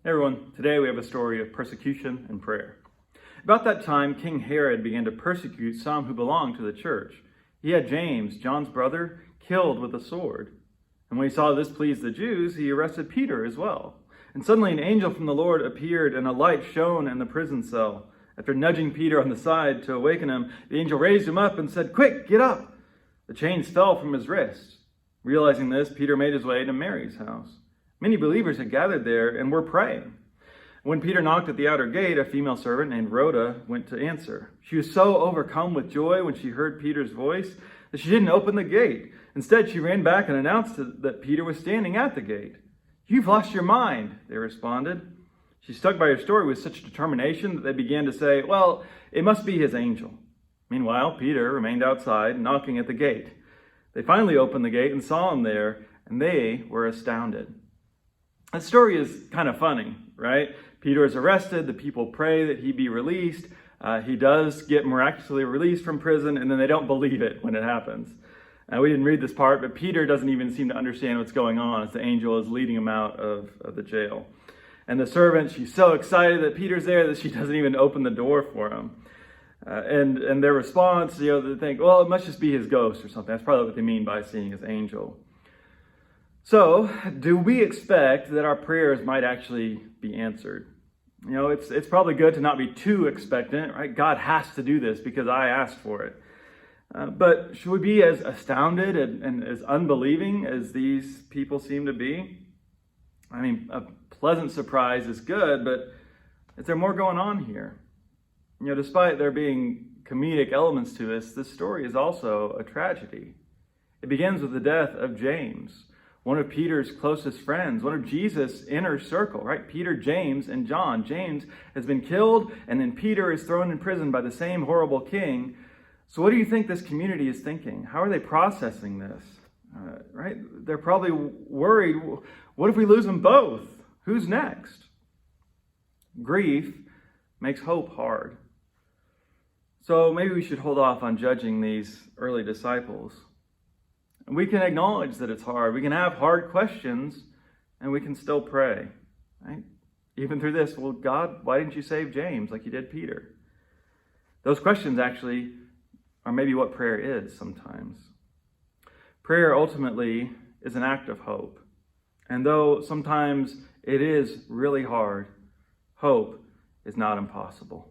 Hey everyone, today we have a story of persecution and prayer. About that time, King Herod began to persecute some who belonged to the church. He had James, John's brother, killed with a sword. And when he saw this pleased the Jews, he arrested Peter as well. And suddenly an angel from the Lord appeared, and a light shone in the prison cell. After nudging Peter on the side to awaken him, the angel raised him up and said, "Quick, get up!" The chains fell from his wrists. Realizing this, Peter made his way to Mary's house. Many believers had gathered there and were praying. When Peter knocked at the outer gate, a female servant named Rhoda went to answer. She was so overcome with joy when she heard Peter's voice that she didn't open the gate. Instead, she ran back and announced that Peter was standing at the gate. "You've lost your mind," they responded. She stuck by her story with such determination that they began to say, "Well, it must be his angel." Meanwhile, Peter remained outside, knocking at the gate. They finally opened the gate and saw him there, and they were astounded. That story is kind of funny, right? Peter is arrested, the people pray that he be released. He does get miraculously released from prison, and then they don't believe it when it happens. We didn't read this part, but Peter doesn't even seem to understand what's going on as the angel is leading him out of the jail. And the servant, she's so excited that Peter's there that she doesn't even open the door for him. And their response, they think, well, it must just be his ghost or something. That's probably what they mean by seeing his angel. So, do we expect that our prayers might actually be answered? It's probably good to not be too expectant, right? God has to do this because I asked for it. But should we be as astounded and as unbelieving as these people seem to be? I mean, a pleasant surprise is good, but is there more going on here? Despite there being comedic elements to this story is also a tragedy. It begins with the death of James, one of Peter's closest friends, one of Jesus' inner circle, right? Peter, James, and John. James has been killed, and then Peter is thrown in prison by the same horrible king. So what do you think this community is thinking? How are they processing this? Right? They're probably worried, what if we lose them both? Who's next? Grief makes hope hard. So maybe we should hold off on judging these early disciples. We can acknowledge that it's hard. We can have hard questions, and we can still pray. Right? Even through this, well, God, why didn't you save James like you did Peter? Those questions actually are maybe what prayer is sometimes. Prayer ultimately is an act of hope. And though sometimes it is really hard, hope is not impossible.